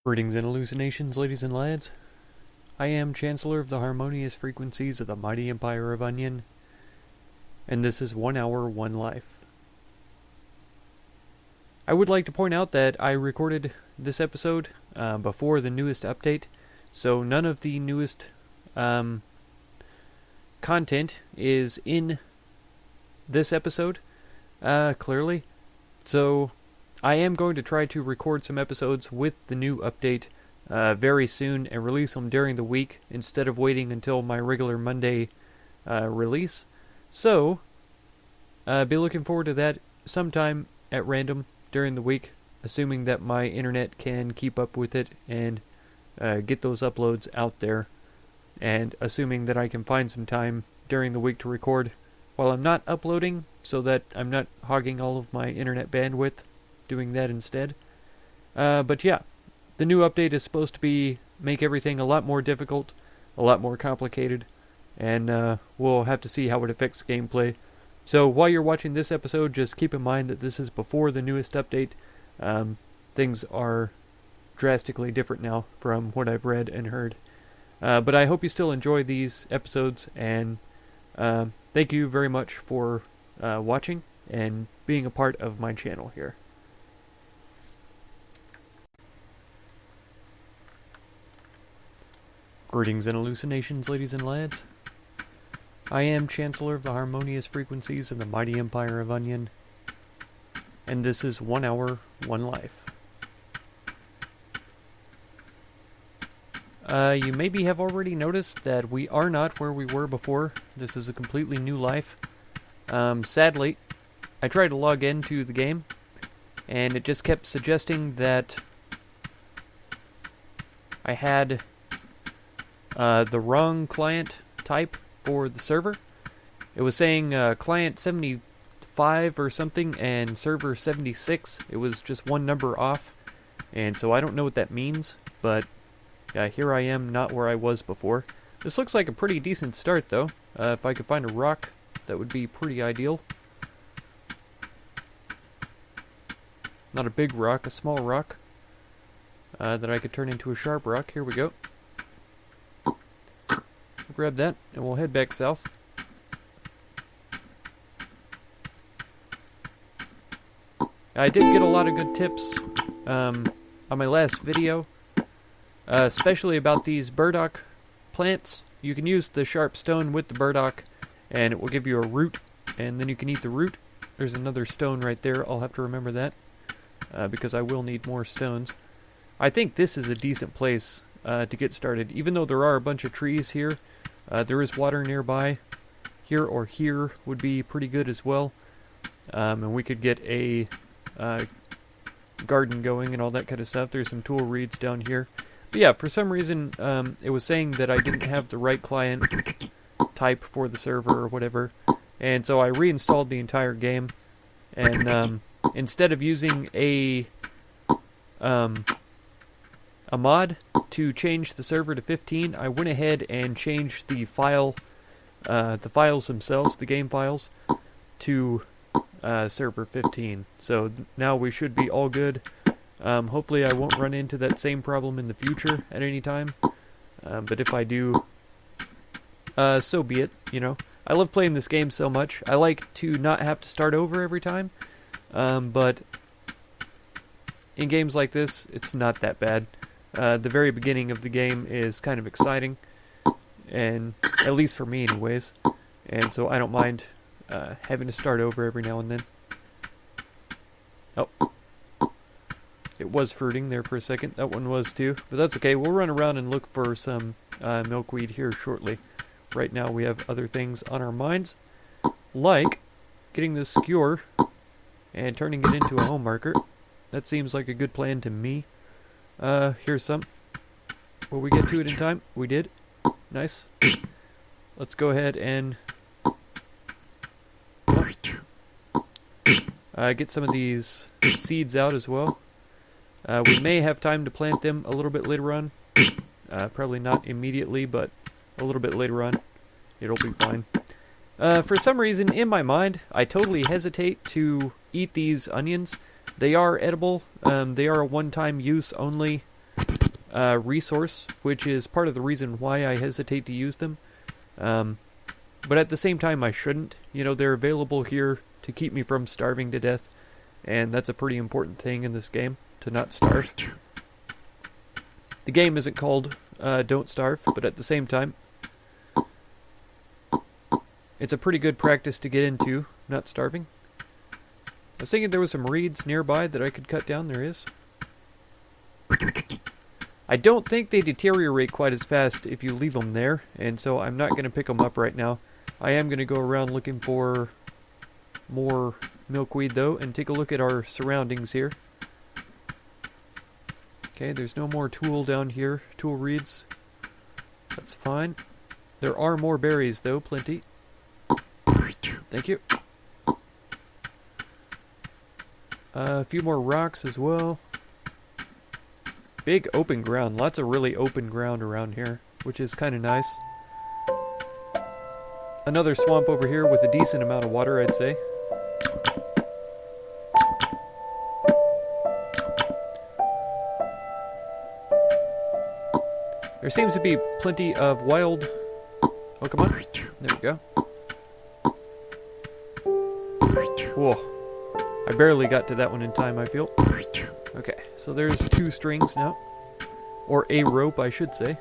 Greetings and hallucinations, ladies and lads. I am Chancellor of the Harmonious Frequencies of the Mighty Empire of Onion, and this is 1 Hour, 1 Life. I would like to point out that I recorded this episode before the newest update, so none of the newest content is in this episode, clearly. So I am going to try to record some episodes with the new update very soon and release them during the week instead of waiting until my regular Monday release. So, be looking forward to that sometime at random during the week, assuming that my internet can keep up with it and get those uploads out there, and assuming that I can find some time during the week to record while I'm not uploading, so that I'm not hogging all of my internet bandwidth doing that instead. But yeah, the new update is supposed to make everything a lot more difficult, a lot more complicated, and we'll have to see how it affects gameplay. So while you're watching this episode, just keep in mind that this is before the newest update. Things are drastically different now from what I've read and heard. But I hope you still enjoy these episodes, and thank you very much for watching and being a part of my channel here. Greetings and hallucinations, ladies and lads. I am Chancellor of the Harmonious Frequencies of the Mighty Empire of Onion, and this is 1 Hour, 1 Life. You maybe have already noticed that we are not where we were before. This is a completely new life. Sadly, I tried to log into the game, and it just kept suggesting that I had the wrong client type for the server. It was saying client 75 or something and server 76. It was just one number off, and so I don't know what that means, but here I am, not where I was before. This looks like a pretty decent start, though. If I could find a rock, that would be pretty ideal. Not a big rock, a small rock that I could turn into a sharp rock. Here we go. We'll grab that, and we'll head back south. I did get a lot of good tips on my last video, especially about these burdock plants. You can use the sharp stone with the burdock, and it will give you a root, and then you can eat the root. There's another stone right there. I'll have to remember that, because I will need more stones. I think this is a decent place to get started. Even though there are a bunch of trees here, there is water nearby. Here or here would be pretty good as well. And we could get a garden going and all that kind of stuff. There's some tool reeds down here. But yeah, for some reason, it was saying that I didn't have the right client type for the server or whatever. And so I reinstalled the entire game. And instead of using a mod to change the server to 15, I went ahead and changed the files themselves, the game files, to server 15. So now we should be all good. Hopefully I won't run into that same problem in the future at any time. But if I do, so be it, you know. I love playing this game so much. I like to not have to start over every time. But in games like this, it's not that bad. The very beginning of the game is kind of exciting, and at least for me anyways, and so I don't mind having to start over every now and then. Oh, it was fruiting there for a second. That one was too, but that's okay. We'll run around and look for some milkweed here shortly. Right now we have other things on our minds, like getting this skewer and turning it into a home marker. That seems like a good plan to me. Here's some. Will we get to it in time? We did. Nice. Let's go ahead and get some of these seeds out as well. We may have time to plant them a little bit later on. Probably not immediately, but a little bit later on. It'll be fine. For some reason, in my mind, I totally hesitate to eat these onions. They are edible. They are a one-time use only resource, which is part of the reason why I hesitate to use them. But at the same time, I shouldn't. You know, they're available here to keep me from starving to death, and that's a pretty important thing in this game, to not starve. The game isn't called Don't Starve, but at the same time, it's a pretty good practice to get into, not starving. I was thinking there was some reeds nearby that I could cut down. There is. I don't think they deteriorate quite as fast if you leave them there, and so I'm not going to pick them up right now. I am going to go around looking for more milkweed, though, and take a look at our surroundings here. Okay, there's no more tool down here. Tool reeds. That's fine. There are more berries, though. Plenty. Thank you. A few more rocks as well. Big open ground. Lots of really open ground around here, which is kind of nice. Another swamp over here with a decent amount of water, I'd say. There seems to be plenty of wild... Oh, come on. There we go. Whoa. I barely got to that one in time, I feel. Okay, so there's 2 strings now. Or a rope, I should say.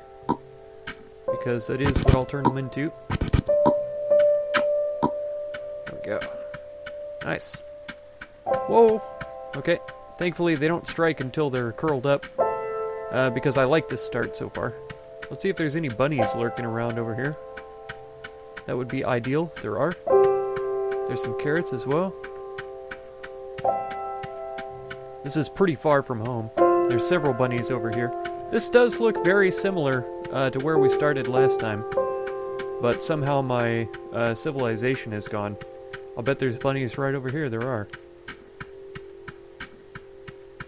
Because that is what I'll turn them into. There we go. Nice. Whoa. Okay. Thankfully, they don't strike until they're curled up. Because I like this start so far. Let's see if there's any bunnies lurking around over here. That would be ideal. There are. There's some carrots as well. This is pretty far from home. There's several bunnies over here. This does look very similar to where we started last time. But somehow my civilization is gone. I'll bet there's bunnies right over here. There are.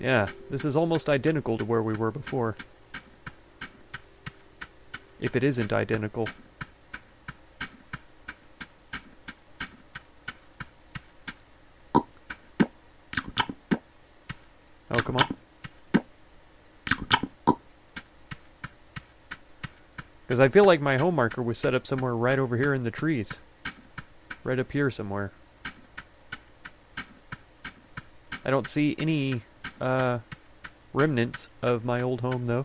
Yeah, this is almost identical to where we were before. If it isn't identical. Oh, come on. Because I feel like my home marker was set up somewhere right over here in the trees. Right up here somewhere. I don't see any remnants of my old home, though.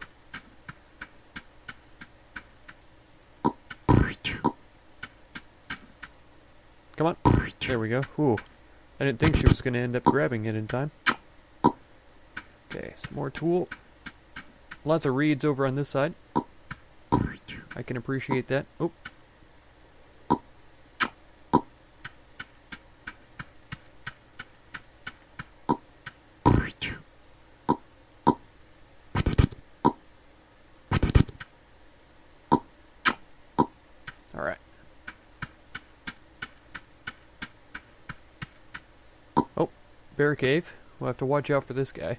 Come on. There we go. Ooh. I didn't think she was going to end up grabbing it in time. Okay, some more tool. Lots of reeds over on this side. I can appreciate that. Oh. Alright. Oh, bear cave. We'll have to watch out for this guy.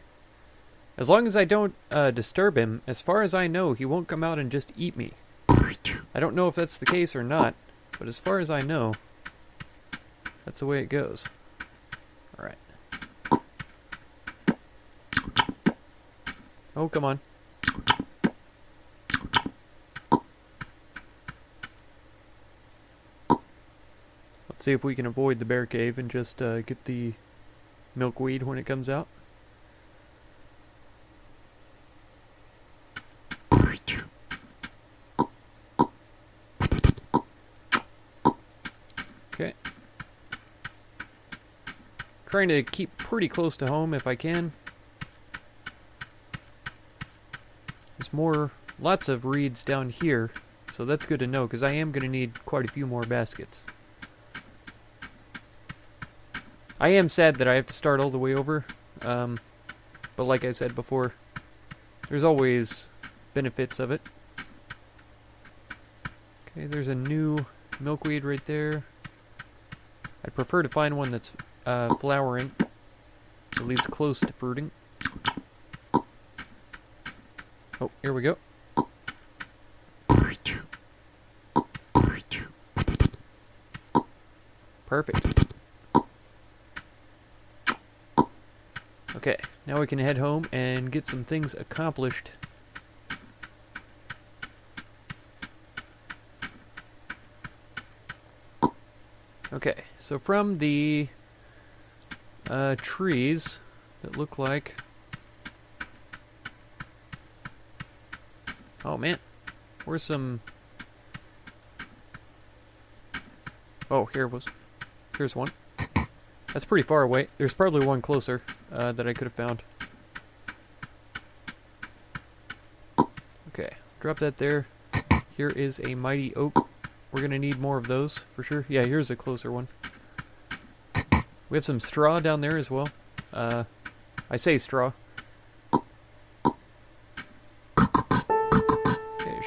As long as I don't disturb him, as far as I know, he won't come out and just eat me. I don't know if that's the case or not, but as far as I know, that's the way it goes. Alright. Oh, come on. Let's see if we can avoid the bear cave and just get the milkweed when it comes out. Okay. Trying to keep pretty close to home if I can. There's lots of reeds down here, so that's good to know, because I am going to need quite a few more baskets. I am sad that I have to start all the way over, but like I said before, there's always benefits of it. Okay, there's a new milkweed right there. I'd prefer to find one that's flowering, at least close to fruiting. Oh, here we go. Perfect. Okay, now we can head home and get some things accomplished Okay, so from the trees that look like... Oh man, where's some... Oh, here's one. That's pretty far away. There's probably one closer that I could have found. Okay, drop that there. Here is a mighty oak. We're going to need more of those, for sure. Yeah, here's a closer one. We have some straw down there as well. I say straw. Okay,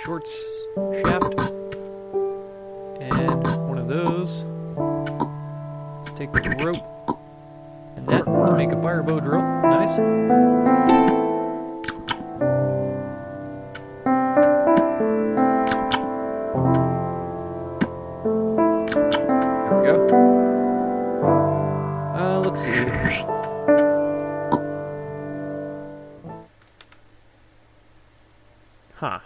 short shaft. And one of those. Let's take the rope. And that to make a fire bow drill. Nice. Let's see. Huh.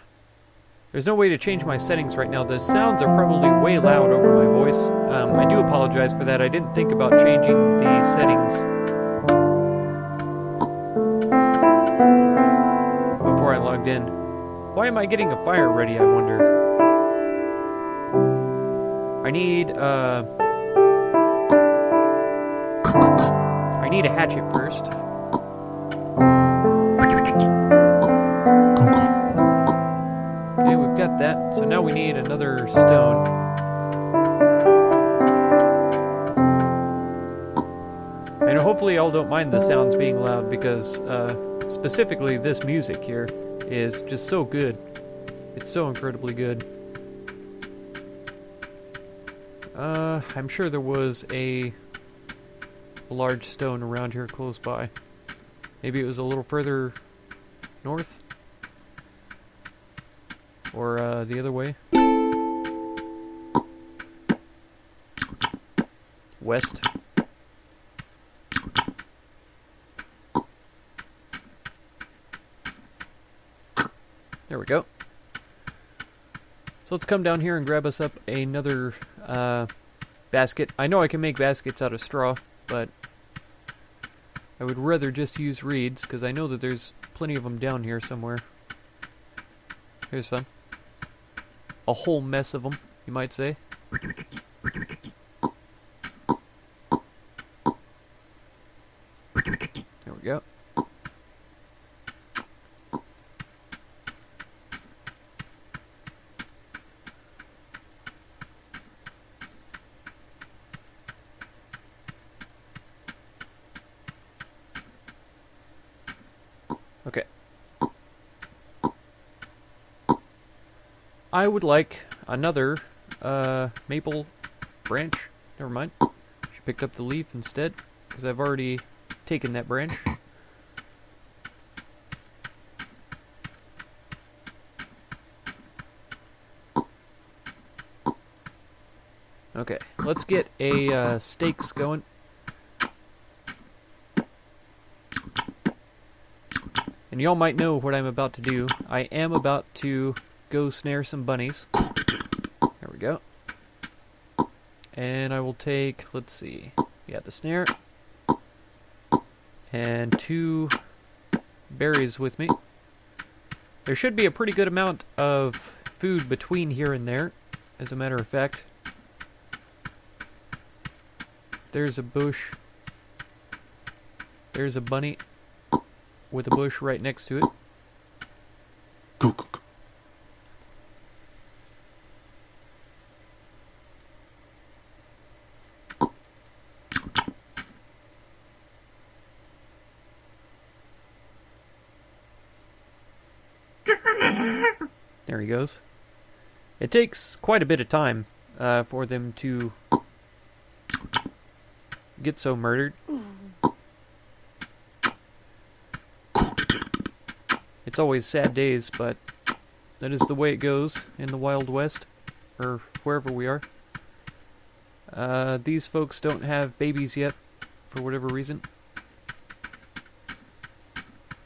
There's no way to change my settings right now. The sounds are probably way loud over my voice. I do apologize for that. I didn't think about changing the settings before I logged in. Why am I getting a fire ready, I wonder? I need a hatchet first. Okay, we've got that. So now we need another stone. And hopefully y'all don't mind the sounds being loud because specifically this music here is just so good. It's so incredibly good. I'm sure there was a large stone around here close by. Maybe it was a little further north? Or the other way? West. There we go. So let's come down here and grab us up another basket. I know I can make baskets out of straw, but I would rather just use reeds, because I know that there's plenty of them down here somewhere. Here's some. A whole mess of them, you might say. There we go. Okay. I would like another maple branch. Never mind. She picked up the leaf instead, because I've already taken that branch. Okay, let's get a stakes going. And y'all might know what I'm about to do. I am about to go snare some bunnies. There we go. And I will take, let's see, yeah, the snare. And 2 berries with me. There should be a pretty good amount of food between here and there, as a matter of fact. There's a bush. There's a bunny with a bush right next to it. There he goes. It takes quite a bit of time for them to get so murdered. It's always sad days, but that is the way it goes in the Wild West, or wherever we are. These folks don't have babies yet, for whatever reason.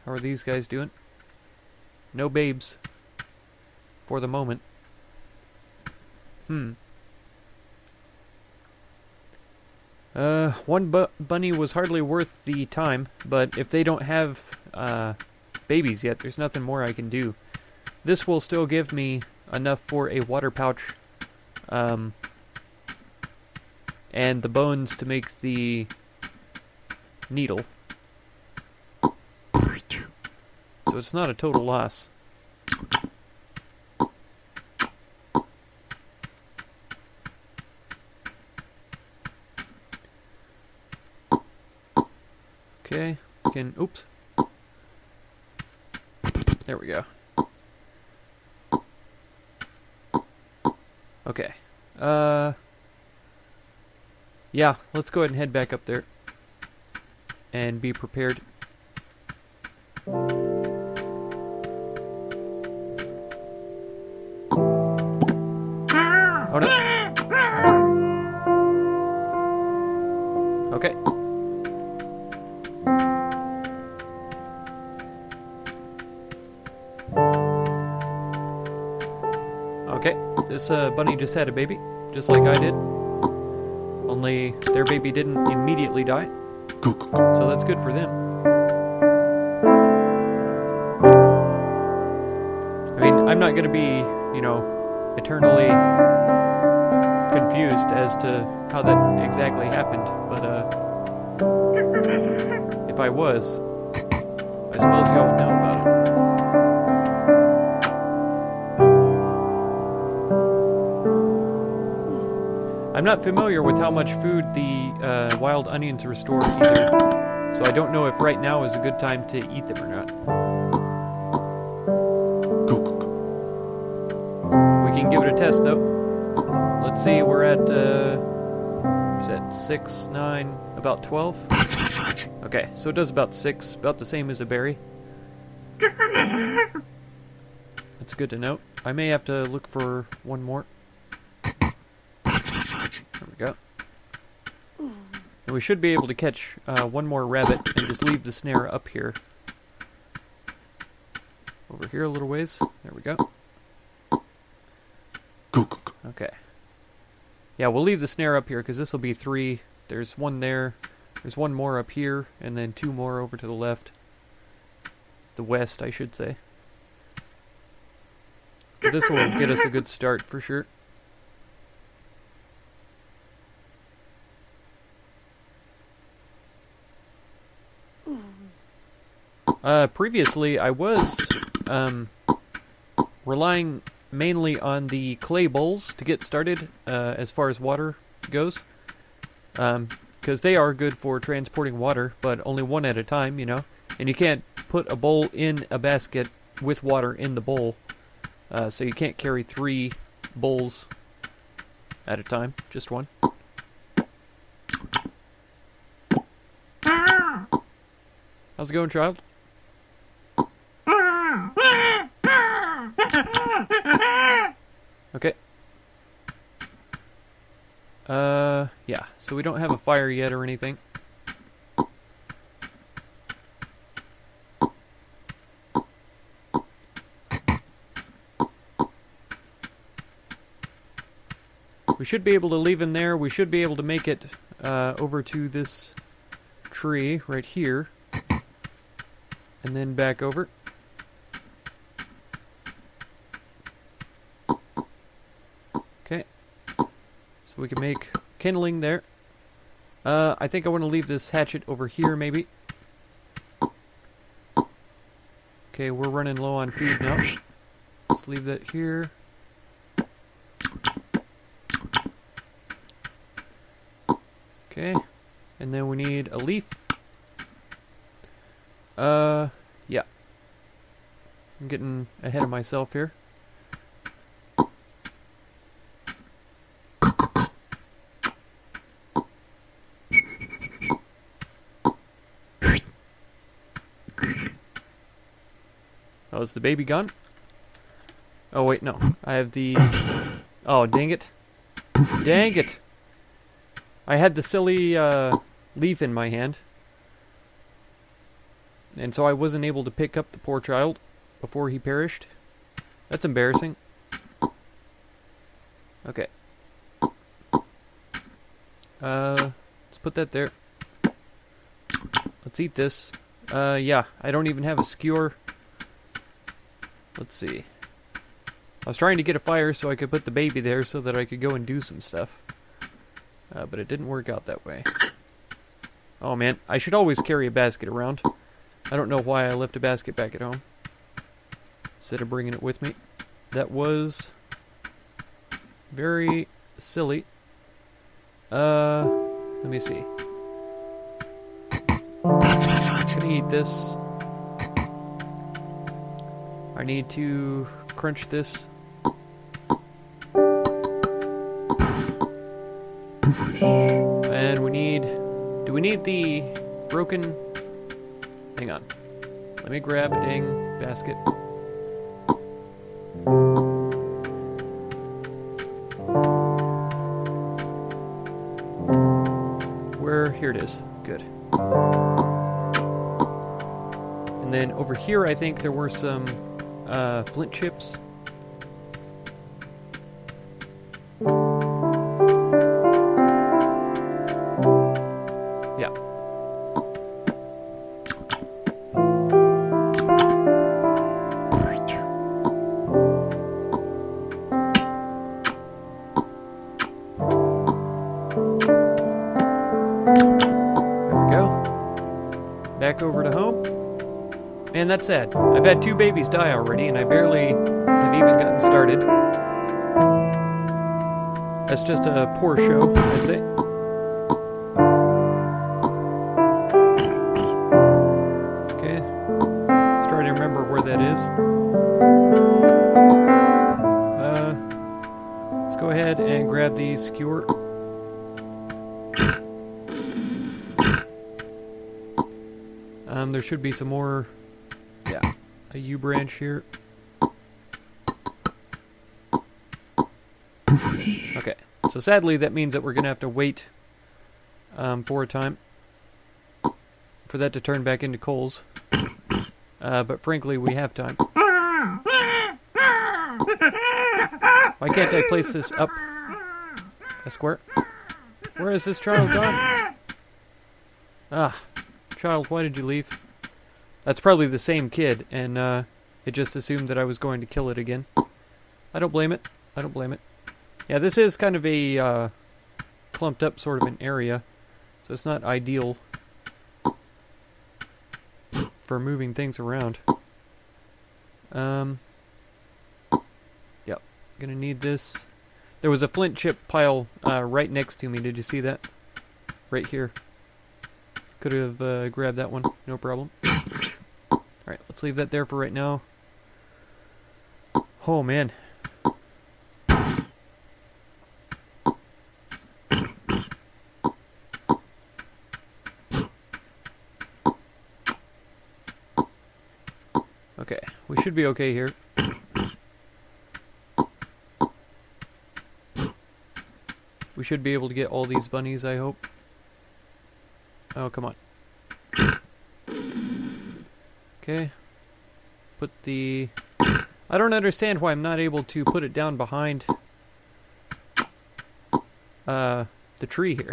How are these guys doing? No babes. For the moment. One bunny was hardly worth the time, but if they don't have babies yet, there's nothing more I can do. This will still give me enough for a water pouch, and the bones to make the needle. So it's not a total loss. Okay, oops. There we go. Okay. Yeah, let's go ahead and head back up there. And be prepared. Oh no. Okay. Okay, this bunny just had a baby, just like I did. Only their baby didn't immediately die. So that's good for them. I mean, I'm not going to be, eternally confused as to how that exactly happened, but if I was, I suppose y'all would know about it. I'm not familiar with how much food the wild onions restore either, so I don't know if right now is a good time to eat them or not. We can give it a test though. Let's see, we're at, 6, 9, about 12? Okay, so it does about 6, about the same as a berry. That's good to know. I may have to look for one more. There we go. And we should be able to catch one more rabbit and just leave the snare up here. Over here a little ways. There we go. Okay. Yeah, we'll leave the snare up here because this will be 3. There's one there. There's one more up here, and then 2 more over to the left. The west, I should say. But this will get us a good start for sure. Previously, I was relying mainly on the clay bowls to get started as far as water goes. Because they are good for transporting water, but only one at a time, And you can't put a bowl in a basket with water in the bowl. So you can't carry 3 bowls at a time, just one. How's it going, child? Okay. Yeah, so we don't have a fire yet or anything. We should be able to leave him there. We should be able to make it over to this tree right here. And then back over. Okay. So we can make kindling there. I think I want to leave this hatchet over here, maybe. Okay, we're running low on food now. Let's leave that here. Okay. And then we need a leaf. Yeah. I'm getting ahead of myself here. Oh, is the baby gone? Oh, wait, no. I have the... Oh, dang it. Dang it! I had the silly, leaf in my hand. And so I wasn't able to pick up the poor child before he perished. That's embarrassing. Okay. let's put that there. Let's eat this. Yeah, I don't even have a skewer. Let's see. I was trying to get a fire so I could put the baby there so that I could go and do some stuff. But it didn't work out that way. Oh man, I should always carry a basket around. I don't know why I left a basket back at home instead of bringing it with me. That was very silly. Let me see. I'm gonna eat this. I need to crunch this. And we need... Do we need the broken... Hang on. Let me grab a dang basket. Here it is. Good. And then over here, I think there were some flint chips. Yeah. Back over to home. Man, that's sad. I've had 2 babies die already, and I barely have even gotten started. That's just a poor show, I'd say. Okay. Let's try to remember where that is. Let's go ahead and grab the skewer. There should be some more, yeah, a U branch here. Okay, so sadly that means that we're going to have to wait for a time for that to turn back into coals. But frankly, we have time. Why can't I place this up a square? Where is this child gone? Ah. Child, why did you leave? That's probably the same kid, and it just assumed that I was going to kill it again. I don't blame it. I don't blame it. Yeah, this is kind of a clumped up sort of an area, so it's not ideal for moving things around. Yep, gonna need this. There was a flint chip pile right next to me. Did you see that? Right here. Could have grabbed that one, no problem. Alright, let's leave that there for right now. Oh man. Okay, we should be okay here. We should be able to get all these bunnies, I hope. Oh, come on. Okay. Put the... I don't understand why I'm not able to put it down behind the tree here.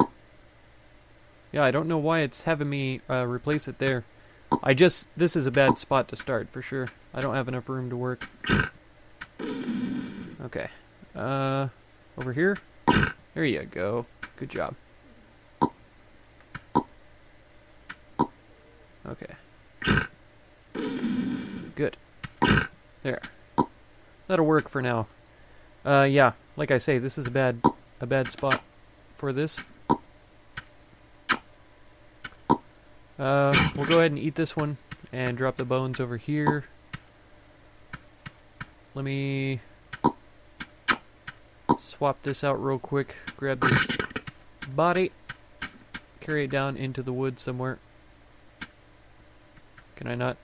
Yeah, I don't know why it's having me replace it there. This is a bad spot to start, for sure. I don't have enough room to work. Okay. Over here? There you go. Good job. Okay. Good. There. That'll work for now. Yeah, like I say, this is a bad spot for this. We'll go ahead and eat this one and drop the bones over here. Let me swap this out real quick. Grab this body. Carry it down into the wood somewhere. Can I not?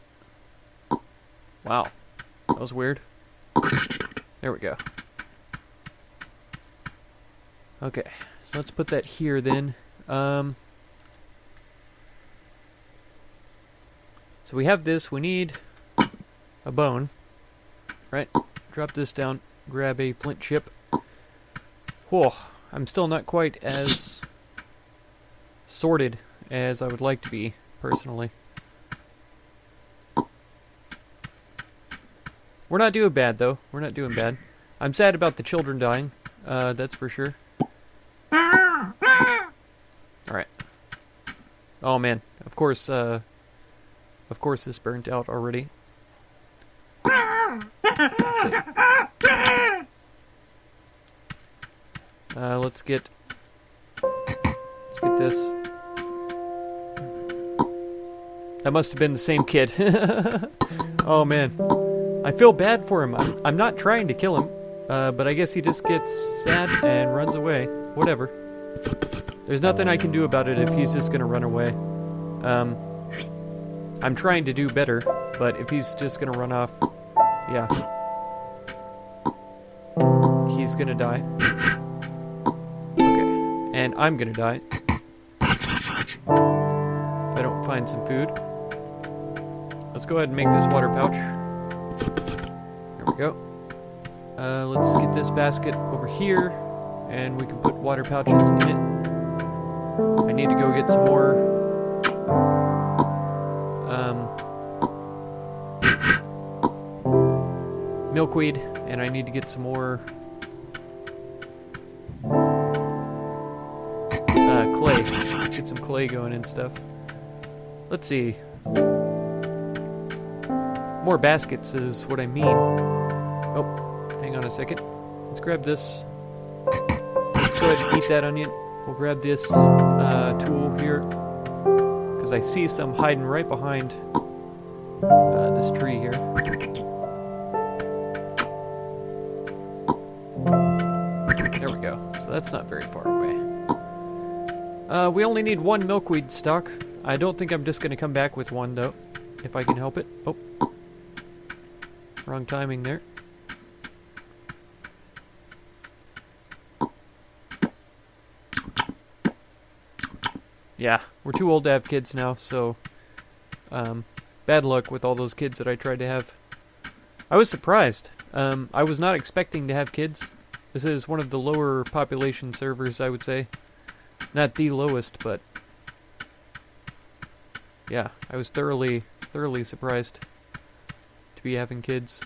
Wow. That was weird. There we go. Okay. So let's put that here then. So we have this. We need a bone. Right? Drop this down. Grab a flint chip. Whoa. I'm still not quite as sorted as I would like to be, personally. We're not doing bad, though. We're not doing bad. I'm sad about the children dying, that's for sure. Alright. Oh man, of course this burnt out already. Let's see. Let's get this. That must have been the same kid. Oh man. I feel bad for him. I'm not trying to kill him, but I guess he just gets sad and runs away. Whatever. There's nothing I can do about it if he's just gonna run away. I'm trying to do better, but if he's just gonna run off, yeah. He's gonna die. Okay. And I'm gonna die. If I don't find some food. Let's go ahead and make this water pouch. There we go. Let's get this basket over here, and we can put water pouches in it. I need to go get some more milkweed, and I need to get some more clay. Get some clay going and stuff. Let's see. More baskets is what I mean. Oh, hang on a second. Let's grab this. Let's go ahead and eat that onion. We'll grab this tool here, because I see some hiding right behind this tree here. There we go. So that's not very far away. We only need one milkweed stalk. I don't think I'm just going to come back with one, though, if I can help it. Oh. Wrong timing there. Yeah, we're too old to have kids now, so bad luck with all those kids that I tried to have. I was surprised. I was not expecting to have kids. This is one of the lower population servers, I would say. Not the lowest, but yeah, I was thoroughly surprised to be having kids.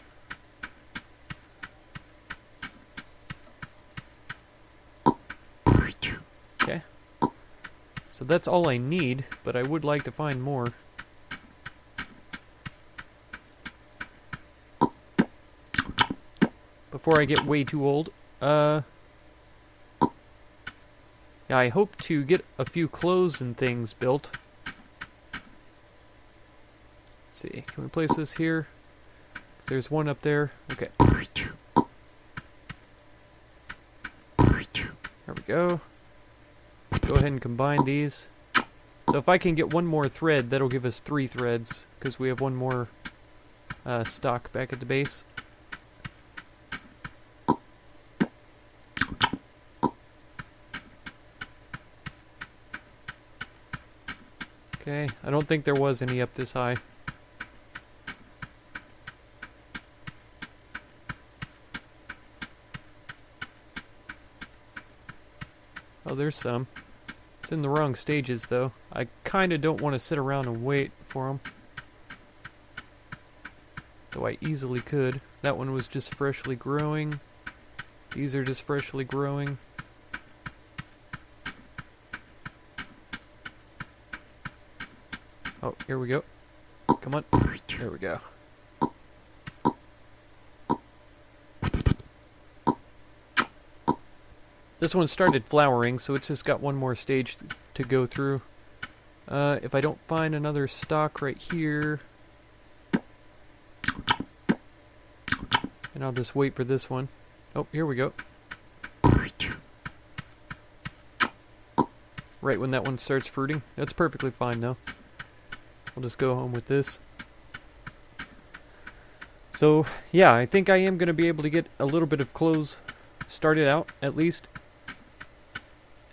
Okay. So that's all I need, but I would like to find more. Before I get way too old. Yeah, I hope to get a few clothes and things built. Let's see, can we place this here? There's one up there. Okay. There we go. Go ahead and combine these. So if I can get one more thread, that'll give us 3 threads, because we have one more stock back at the base. Okay, I don't think there was any up this high. Oh, there's some. It's in the wrong stages, though. I kind of don't want to sit around and wait for them. Though I easily could. That one was just freshly growing. These are just freshly growing. Oh, here we go. Come on. There we go. This one started flowering, so it's just got one more stage to go through. If I don't find another stalk right here, and I'll just wait for this one. Oh, here we go. Right when that one starts fruiting. That's perfectly fine though. I'll just go home with this. So, yeah, I think I am going to be able to get a little bit of clothes started out, at least.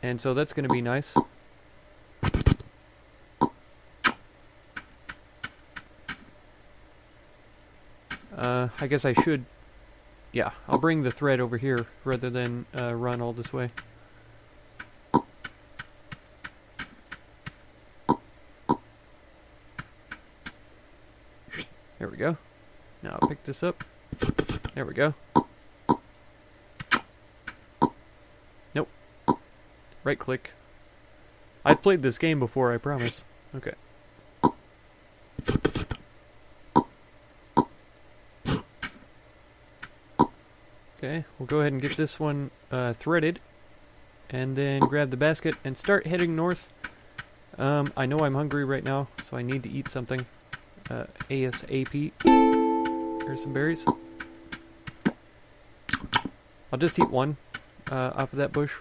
And so that's going to be nice. I guess I should... Yeah, I'll bring the thread over here rather than run all this way. Now I'll pick this up. There we go. Nope. Right click. I've played this game before, I promise. Okay. Okay, we'll go ahead and get this one threaded, and then grab the basket and start heading north. I know I'm hungry right now, so I need to eat something ASAP. Here's some berries. I'll just eat one off of that bush.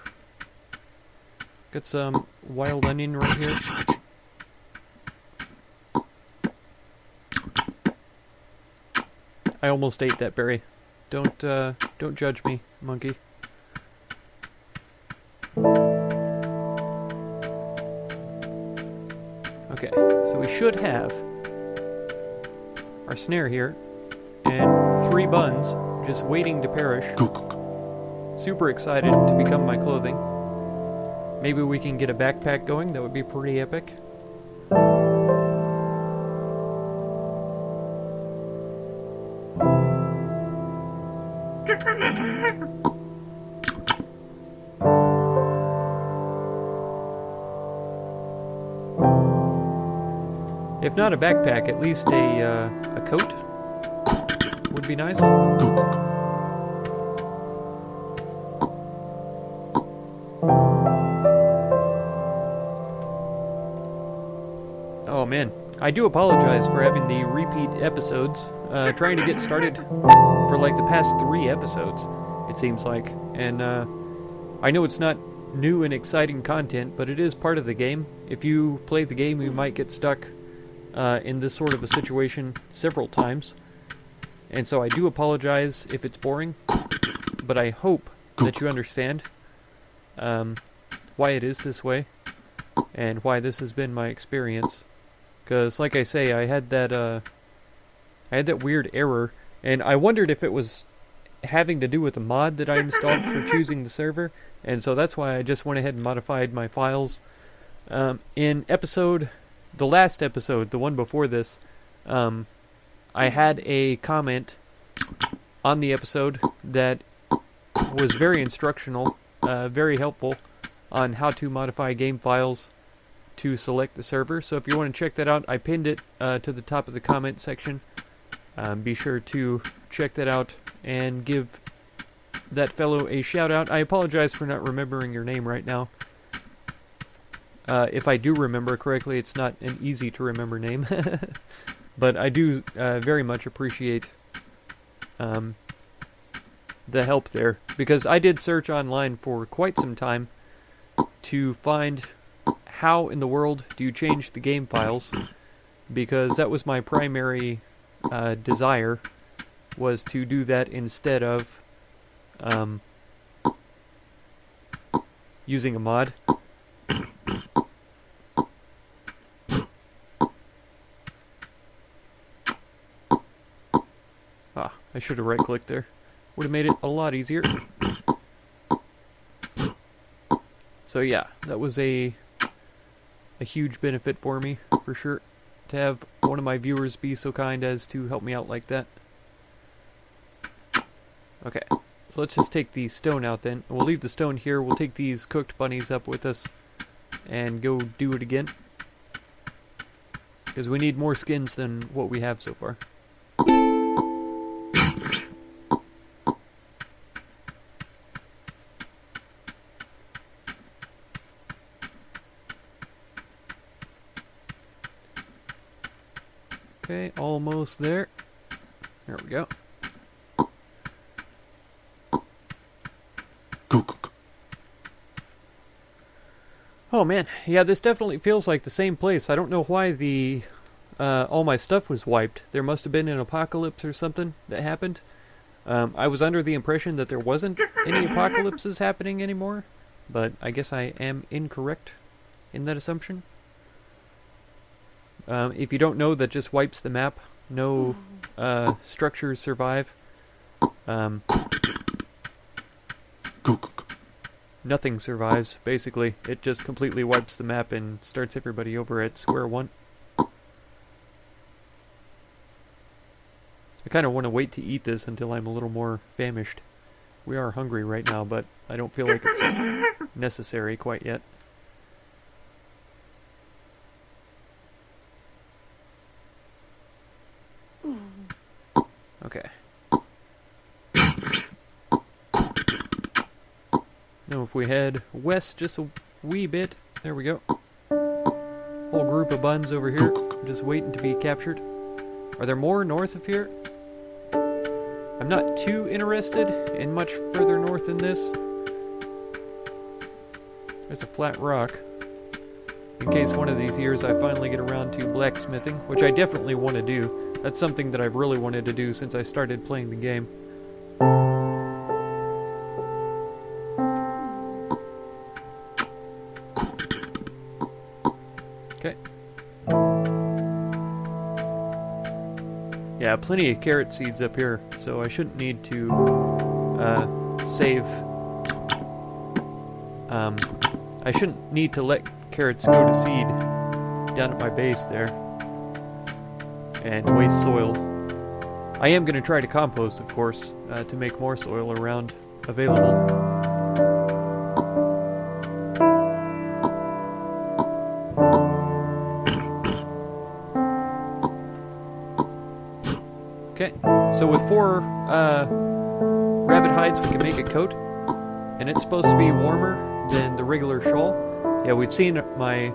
Got some wild onion right here. I almost ate that berry. Don't judge me, monkey. Okay, so we should have our snare here, and 3 buns just waiting to perish. Super excited to become my clothing. Maybe we can get a backpack going, that would be pretty epic. If not a backpack, at least a coat would be nice. Oh man, I do apologize for having the repeat episodes. Trying to get started for like the past 3 episodes, it seems like. And I know it's not new and exciting content, but it is part of the game. If you play the game, you might get stuck in this sort of a situation several times. And so I do apologize if it's boring, but I hope that you understand why it is this way and why this has been my experience. Because, like I say, I had that weird error, and I wondered if it was having to do with the mod that I installed for choosing the server, and so that's why I just went ahead and modified my files. In the last episode, the one before this, I had a comment on the episode that was very instructional, very helpful on how to modify game files to select the server. So if you want to check that out, I pinned it to the top of the comment section. Be sure to check that out and give that fellow a shout out. I apologize for not remembering your name right now. If I do remember correctly, it's not an easy to remember name. But I do very much appreciate the help there, because I did search online for quite some time to find how in the world do you change the game files, because that was my primary desire, was to do that instead of using a mod. I should have right-clicked there. Would have made it a lot easier. So yeah, that was a huge benefit for me, for sure, to have one of my viewers be so kind as to help me out like that. Okay, so let's just take the stone out then. We'll leave the stone here. We'll take these cooked bunnies up with us and go do it again, because we need more skins than what we have so far. Okay, almost there. There we go. Oh man, yeah, this definitely feels like the same place. I don't know why the all my stuff was wiped. There must have been an apocalypse or something that happened. I was under the impression that there wasn't any apocalypses happening anymore, but I guess I am incorrect in that assumption. If you don't know, that just wipes the map. No structures survive. Nothing survives, basically. It just completely wipes the map and starts everybody over at square one. I kind of want to wait to eat this until I'm a little more famished. We are hungry right now, but I don't feel like it's necessary quite yet. Okay. Now if we head west just a wee bit, there we go. Whole group of buns over here, just waiting to be captured. Are there more north of here? I'm not too interested in much further north than this. There's a flat rock. In case one of these years I finally get around to blacksmithing, which I definitely want to do. That's something that I've really wanted to do since I started playing the game. Okay. Yeah, plenty of carrot seeds up here, so I shouldn't need to save. I shouldn't need to let carrots go to seed down at my base there and waste soil. I am going to try to compost, of course, to make more soil around available. Okay, so with 4 rabbit hides we can make a coat, and it's supposed to be warmer than the regular shawl. Yeah, we've seen my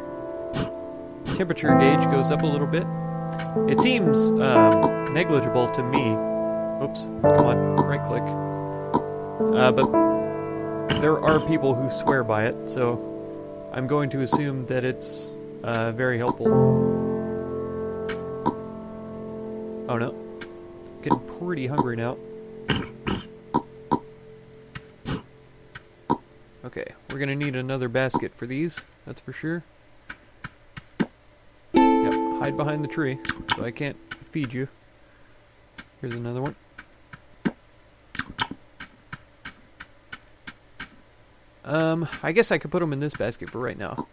temperature gauge goes up a little bit. It seems negligible to me. Oops, come on, right click. But there are people who swear by it, so I'm going to assume that it's very helpful. Oh no. Getting pretty hungry now. Okay, we're gonna need another basket for these, that's for sure. Yep, hide behind the tree, so I can't feed you. Here's another one. I guess I could put them in this basket for right now.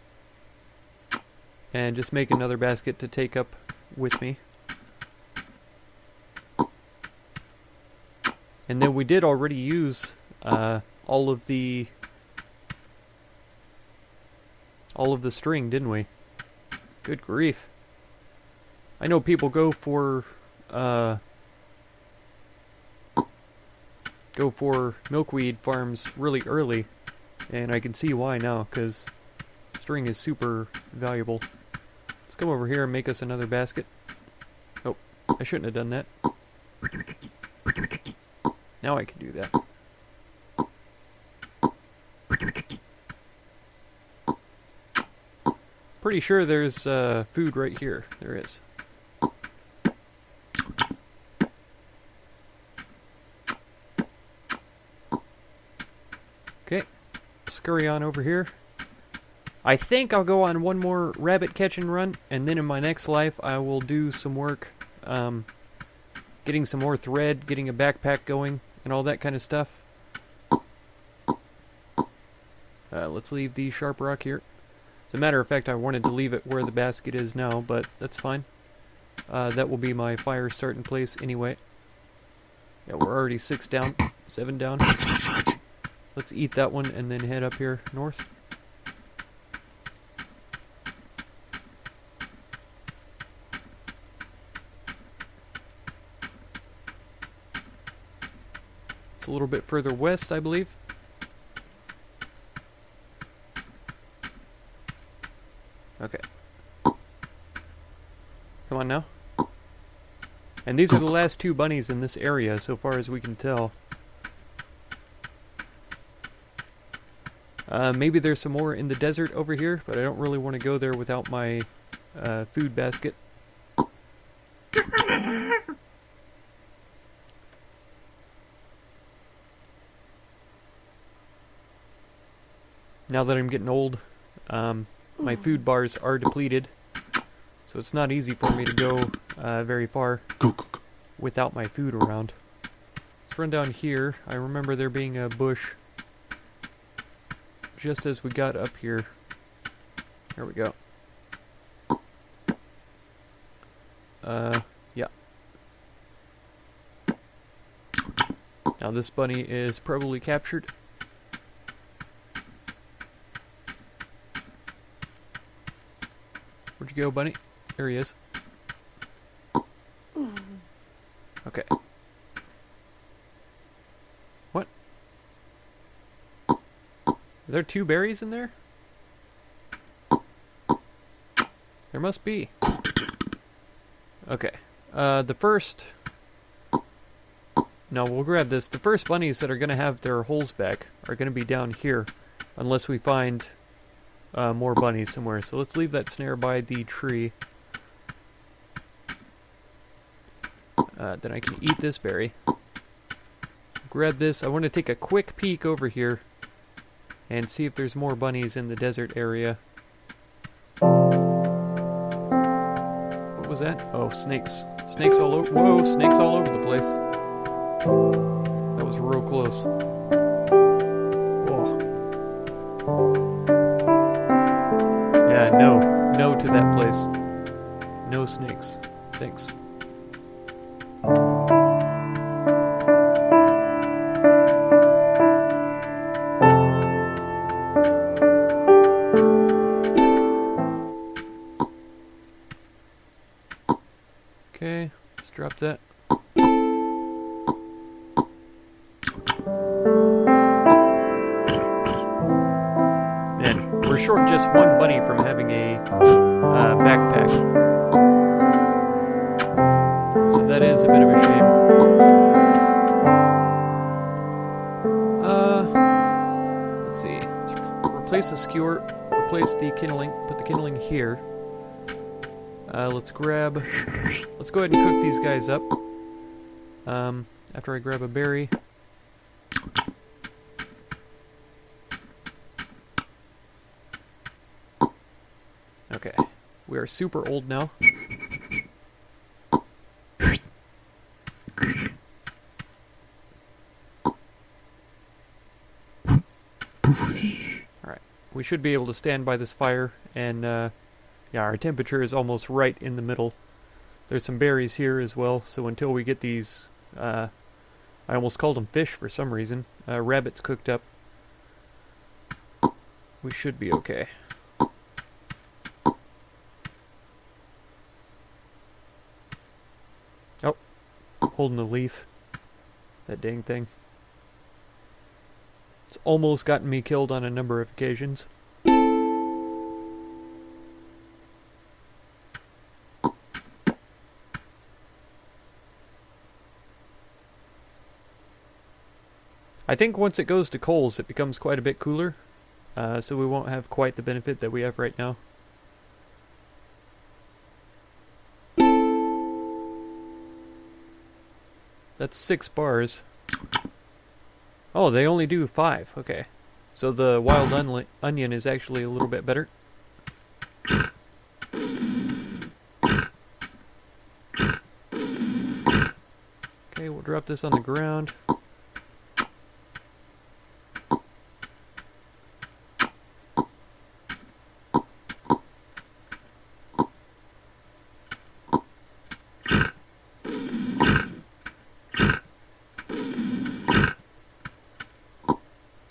And just make another basket to take up with me. And then we did already use all of the string, didn't we? Good grief. I know people go for milkweed farms really early, and I can see why now, because string is super valuable. Let's come over here and make us another basket. Oh, I shouldn't have done that. Now I can do that. Pretty sure there's food right here. There is. Okay, scurry on over here. I think I'll go on one more rabbit catching run, and then in my next life I will do some work getting some more thread, getting a backpack going, and all that kind of stuff. Let's leave the sharp rock here. As a matter of fact, I wanted to leave it where the basket is now, but that's fine. That will be my fire starting place anyway. Yeah, we're already 6 down, 7 down. Let's eat that one and then head up here north. It's a little bit further west, I believe. Okay. Come on now. And these are the last 2 bunnies in this area, so far as we can tell. Maybe there's some more in the desert over here, but I don't really want to go there without my food basket. Now that I'm getting old, my food bars are depleted, so it's not easy for me to go very far without my food around. Let's run down here. I remember there being a bush just as we got up here. There we go. Yeah. Now this bunny is probably captured. Where'd you go, bunny? There he is. Okay. What? Are there 2 berries in there? There must be. Okay. The first... No, we'll grab this. The first bunnies that are going to have their holes back are going to be down here. Unless we find more bunnies somewhere. So let's leave that snare by the tree. Then I can eat this berry. Grab this. I want to take a quick peek over here and see if there's more bunnies in the desert area. What was that? Oh, snakes. Snakes all over. Whoa, snakes all over the place. That was real close. Whoa. Yeah, no. No to that place. No snakes. Thanks. Okay, let's drop that. Man, we're short just 1 bunny from having a backpack. So that is a bit of a shame. Let's see. Let's replace the skewer, replace the kindling, put the kindling here. Let's go ahead and cook these guys up. After I grab a berry. Okay, we are super old now. Alright, we should be able to stand by this fire, and yeah, our temperature is almost right in the middle. There's some berries here as well, so until we get these, I almost called them fish for some reason, rabbits cooked up, we should be okay. Oh, holding the leaf. That dang thing. It's almost gotten me killed on a number of occasions. I think once it goes to coals, it becomes quite a bit cooler, so we won't have quite the benefit that we have right now. That's 6 bars. Oh, they only do 5. Okay. So the wild onion is actually a little bit better. Okay, we'll drop this on the ground.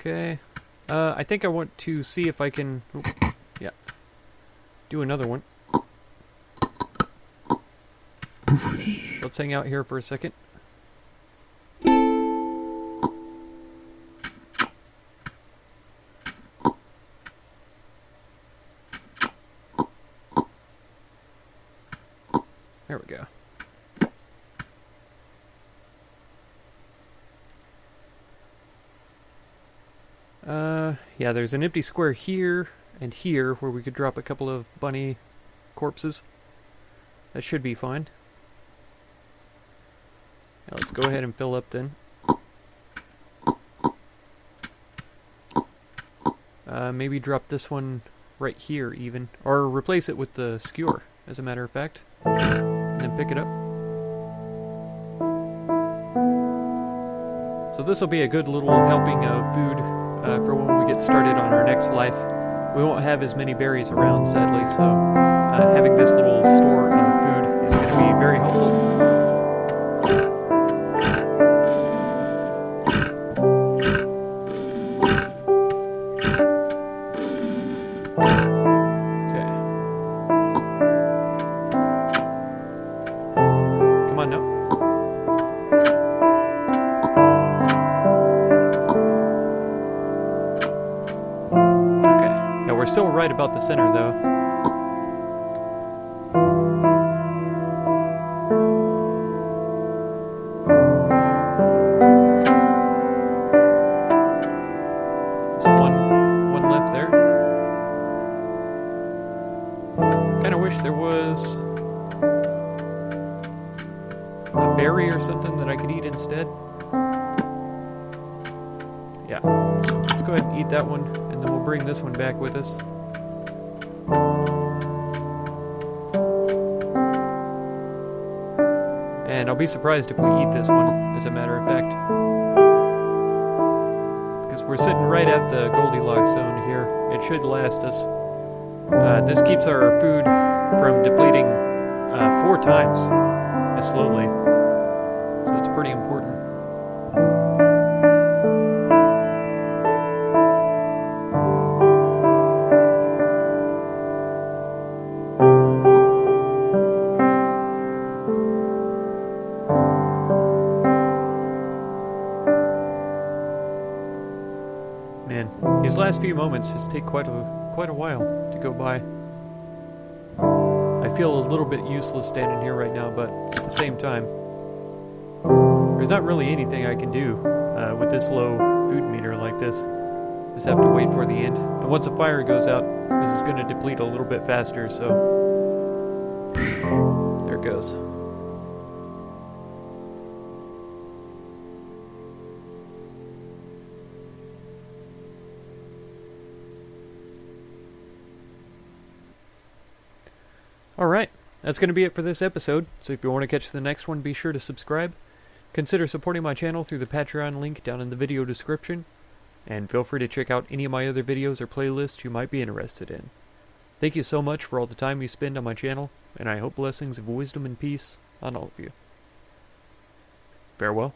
Okay, I think I want to see if I can, yeah, do another one. Let's hang out here for a second. There we go. Yeah, there's an empty square here and here where we could drop a couple of bunny corpses. That should be fine. Now let's go ahead and fill up then. Maybe drop this one right here even, or replace it with the skewer, as a matter of fact, and then pick it up. So this will be a good little helping of food for when we get started on our next life. We won't have as many berries around, sadly, so having this little store of food is going to be very helpful. still right about the center, though. There's one left there. Kind of wish there was a berry or something that I could eat instead. Yeah, let's go ahead and eat that one, and then we'll bring this one back with us. And I'll be surprised if we eat this one, as a matter of fact. Because we're sitting right at the Goldilocks zone here. It should last us. This keeps our food from depleting 4 times as slowly. So it's pretty important. Man, these last few moments just take quite a while to go by. I feel a little bit useless standing here right now, but at the same time, there's not really anything I can do with this low food meter like this. Just have to wait for the end. And once the fire goes out, this is going to deplete a little bit faster, so there it goes. Alright, that's going to be it for this episode, so if you want to catch the next one, be sure to subscribe. Consider supporting my channel through the Patreon link down in the video description, and feel free to check out any of my other videos or playlists you might be interested in. Thank you so much for all the time you spend on my channel, and I hope blessings of wisdom and peace on all of you. Farewell.